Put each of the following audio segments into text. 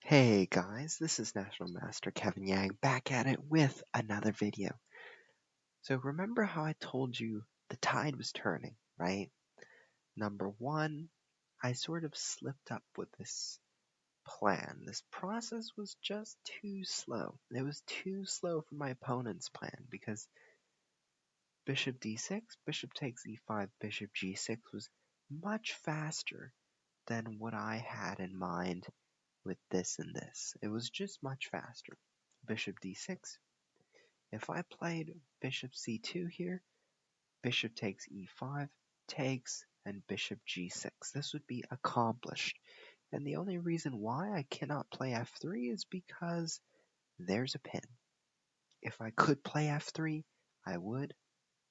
Hey guys, this is National Master Kevin Yang back at it with another video. So remember how I told you the tide was turning, right? Number one, I sort of slipped up with this plan. This process was just too slow. It was too slow for my opponent's plan because bishop d6, bishop takes e5, bishop g6 was much faster than what I had in mind with this and this. It was just much faster. Bishop d6. If I played bishop c2 here, bishop takes e5, takes, and bishop g6. This would be accomplished. And the only reason why I cannot play f3 is because there's a pin. If I could play f3, I would,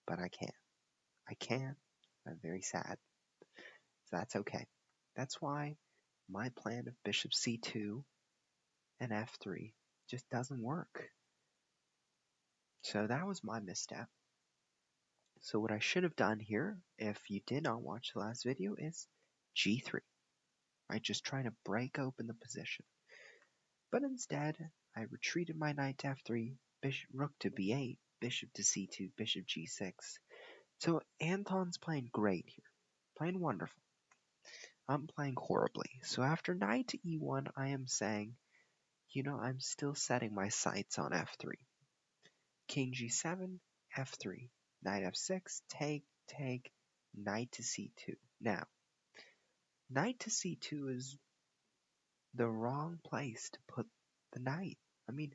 but I can't. I can't. I'm very sad. So that's okay. That's why my plan of bishop c2 and f3 just doesn't work. So that was my misstep. So what I should have done here, if you did not watch the last video, is g3, right? Just trying to break open the position. But instead, I retreated my knight to f3, rook to b8, bishop to c2, bishop g6. So Anthon's playing great here, playing wonderful. I'm playing horribly. So after knight to e1, I am saying, I'm still setting my sights on f3. King g7, f3, knight f6, take, knight to c2. Now, knight to c2 is the wrong place to put the knight. I mean,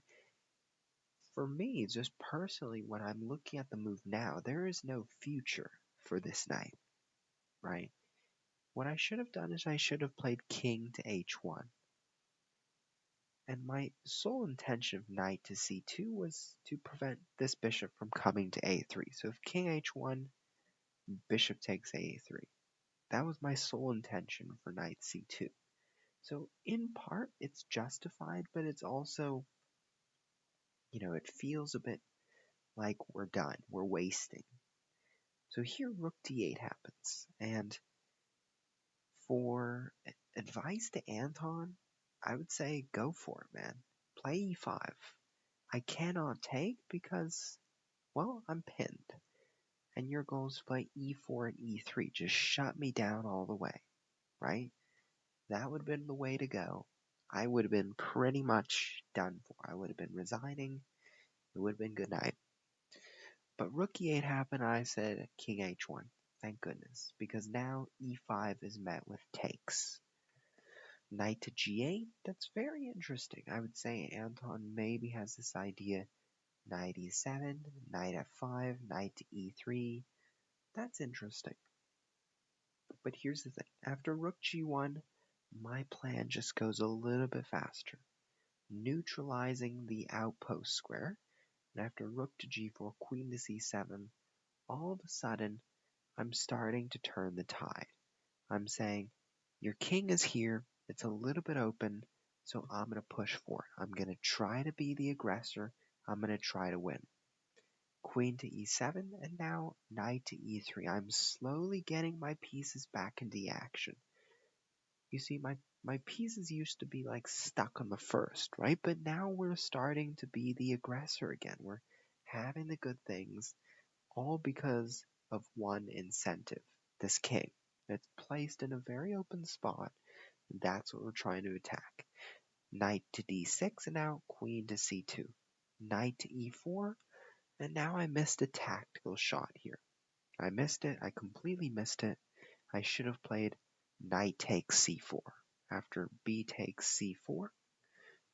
for me, just personally, when I'm looking at the move now, there is no future for this knight, right? What I should have done is I should have played king to h1. And my sole intention of knight to c2 was to prevent this bishop from coming to a3. So if king h1, bishop takes a3. That was my sole intention for knight c2. So in part, it's justified, but it's also, it feels a bit like we're done, we're wasting. So here rook d8 happens, and for advice to Anthon, I would say go for it, man. Play e5. I cannot take because, well, I'm pinned. And your goal is to play e4 and e3. Just shut me down all the way, right? That would have been the way to go. I would have been pretty much done for. I would have been resigning. It would have been good night. But rook e8 happened, I said king h1. Thank goodness, because now e5 is met with takes. Knight to g8, that's very interesting. I would say Anthon maybe has this idea, knight e7, knight f5, knight to e3. That's interesting. But here's the thing, after rook g1, my plan just goes a little bit faster, neutralizing the outpost square. And after rook to g4, queen to c7, all of a sudden, I'm starting to turn the tide. I'm saying, your king is here, it's a little bit open, so I'm going to push for it. I'm going to try to be the aggressor, I'm going to try to win. Queen to e7, and now knight to e3. I'm slowly getting my pieces back into action. You see, my pieces used to be like stuck on the first, right? But now we're starting to be the aggressor again. We're having the good things, all because of one incentive, this king. It's placed in a very open spot. That's what we're trying to attack. Knight to d6, and now queen to c2. Knight to e4, and now I missed a tactical shot here. I missed it. I completely missed it. I should have played knight takes c4. After b takes c4,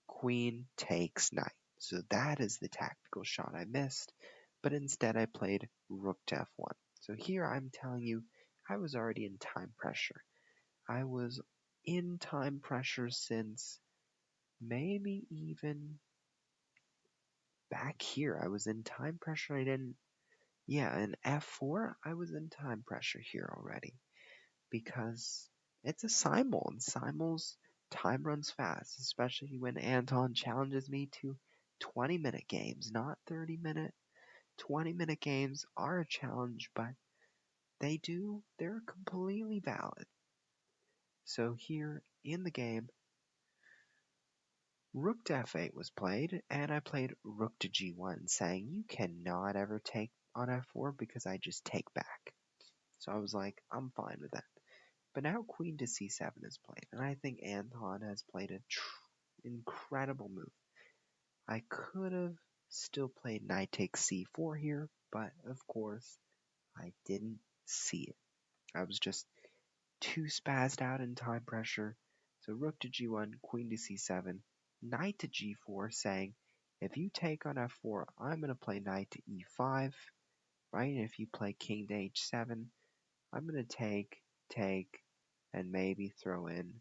queen takes knight. So that is the tactical shot I missed, but instead I played rook to f1. So here I'm telling you, I was already in time pressure. I was in time pressure since maybe even back here. I was in time pressure. In f4, I was in time pressure here already because it's a simul, and simuls time runs fast, especially when Anthon challenges me to 20-minute games, not 30-minute. 20-minute games are a challenge, but they're completely valid. So here in the game, Rook to f8 was played, and I played rook to g1, saying you cannot ever take on f4 because I just take back. So I was like, I'm fine with that. But now queen to c7 is played, and I think Anthon has played an incredible move. I could have still played knight takes c4 here, but of course I didn't see it. I was just too spazzed out in time pressure. So rook to g1, queen to c7, knight to g4, saying if you take on f4, I'm going to play knight to e5, right? And if you play king to h7, I'm going to take, and maybe throw in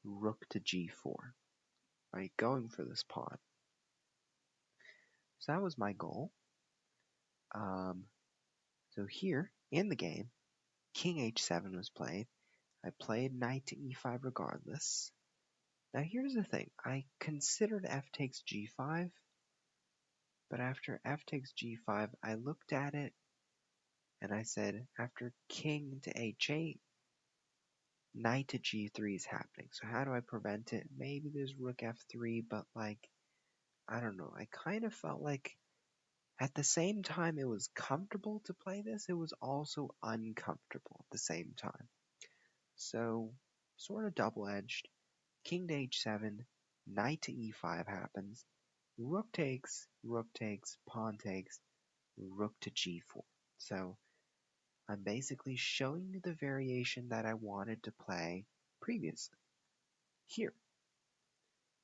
rook to g4, right? Going for this pawn. So that was my goal. So here in the game, king h7 was played. I played knight to e5 regardless. Now here's the thing. I considered f takes g5, but after f takes g5, I looked at it and I said, after king to h8, knight to g3 is happening. So how do I prevent it? Maybe there's rook f3, but like, I don't know. I kind of felt like at the same time it was comfortable to play this, it was also uncomfortable at the same time. So, sort of double-edged. King to h7, knight to e5 happens, rook takes, pawn takes, rook to g4. So, I'm basically showing you the variation that I wanted to play previously. Here,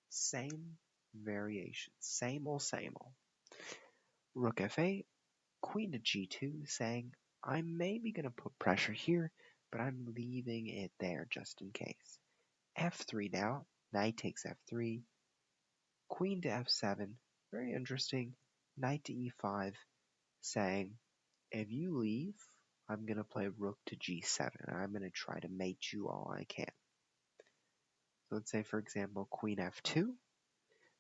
same variation, same old, same old. Rook f8, queen to g2, saying I'm maybe going to put pressure here, but I'm leaving it there just in case. f3 now, knight takes f3, queen to f7, very interesting, knight to e5, saying if you leave, I'm going to play rook to g7, and I'm going to try to mate you all I can. So let's say, for example, queen f2,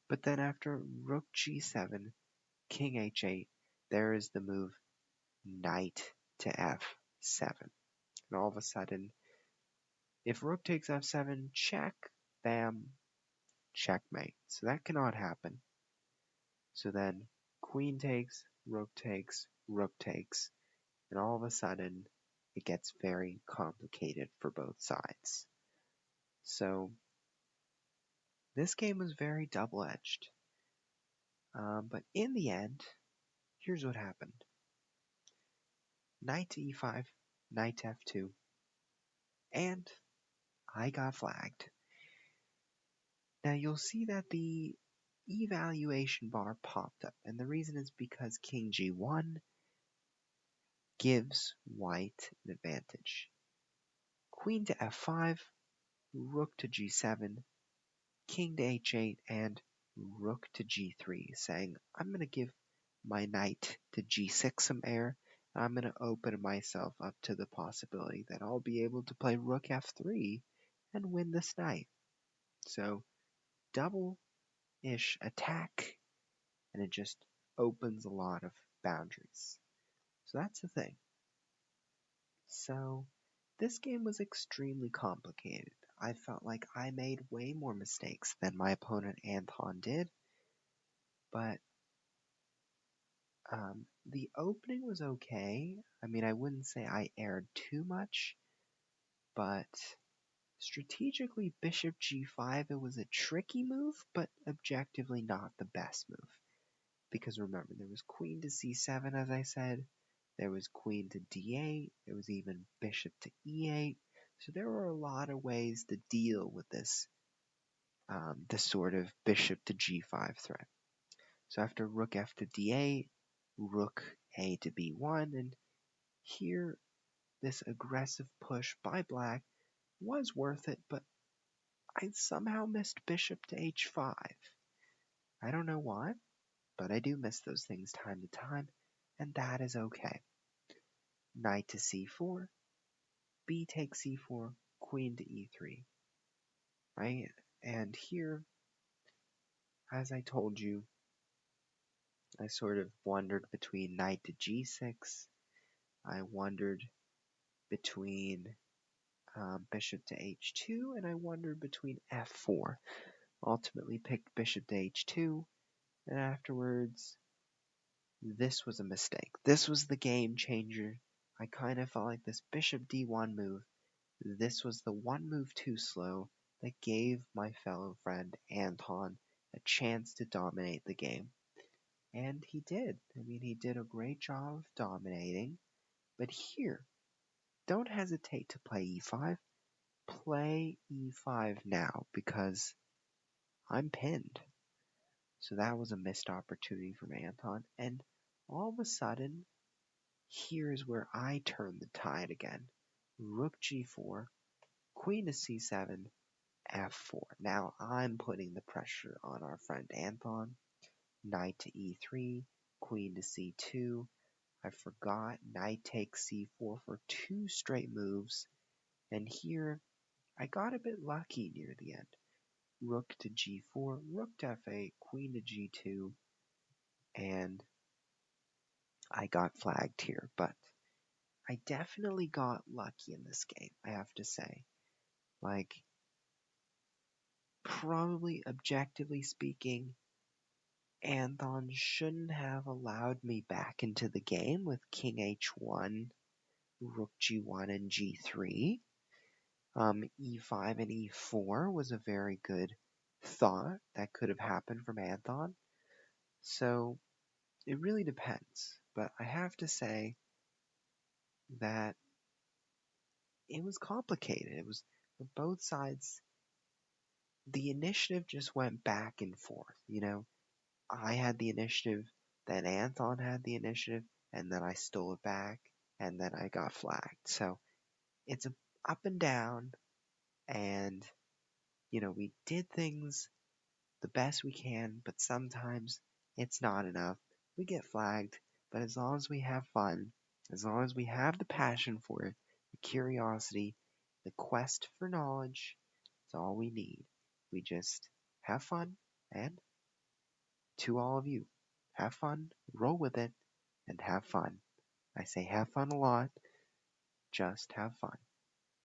but then after rook g7, king h8, there is the move knight to f7. And all of a sudden, if rook takes f7, check, bam, checkmate. So that cannot happen. So then queen takes, rook takes, and all of a sudden it gets very complicated for both sides. So this game was very double-edged. But in the end, here's what happened. Knight to e5, knight to f2, and I got flagged. Now you'll see that the evaluation bar popped up, and the reason is because king g1 gives white an advantage. Queen to f5, rook to g7, king to h8, and rook to g3, saying I'm going to give my knight to g6 some air, and I'm going to open myself up to the possibility that I'll be able to play rook f3 and win this knight. So double-ish attack, and it just opens a lot of boundaries. So that's the thing. So this game was extremely complicated. I felt like I made way more mistakes than my opponent Anthon did, but the opening was okay. I mean, I wouldn't say I erred too much, but strategically bishop g5, it was a tricky move, but objectively not the best move. Because remember, there was queen to c7, as I said, there was queen to d8, there was even bishop to e8, so there were a lot of ways to deal with this sort of bishop to g5 threat. So after rook f to d8, rook a to b1, and here this aggressive push by black was worth it, but I somehow missed bishop to h5. I don't know why, but I do miss those things time to time, and that is okay. Knight to c4, b takes c4, queen to e3, right? And here, as I told you, I sort of wondered between knight to g6, I wondered between bishop to h2, and I wondered between f4. ultimately picked bishop to h2, and afterwards, this was a mistake. This was the game changer. I kind of felt like this bishop d1 move, this was the one move too slow that gave my fellow friend Anton a chance to dominate the game. And he did. I mean, he did a great job of dominating. But here, don't hesitate to play e5. Play e5 now because I'm pinned. So that was a missed opportunity from Anton. And all of a sudden, here's where I turn the tide again. Rook g4, queen to c7, f4. Now I'm putting the pressure on our friend Anton. Knight to e3, queen to c2. I forgot knight takes c4 for 2 straight moves. And here, I got a bit lucky near the end. Rook to g4, rook to f8, queen to g2, and I got flagged here. But I definitely got lucky in this game, I have to say. Like, probably objectively speaking, Anthon shouldn't have allowed me back into the game with king h1, rook g1, and g3. E5 and e4 was a very good thought that could have happened from Anthon. So it really depends. But I have to say that it was complicated. It was both sides. The initiative just went back and forth. I had the initiative, then Anthon had the initiative, and then I stole it back, and then I got flagged. So it's a up and down, and we did things the best we can, but sometimes it's not enough. We get flagged, but as long as we have fun, as long as we have the passion for it, the curiosity, the quest for knowledge, it's all we need. We just have fun, and to all of you, have fun, roll with it, and have fun. I say have fun a lot, just have fun.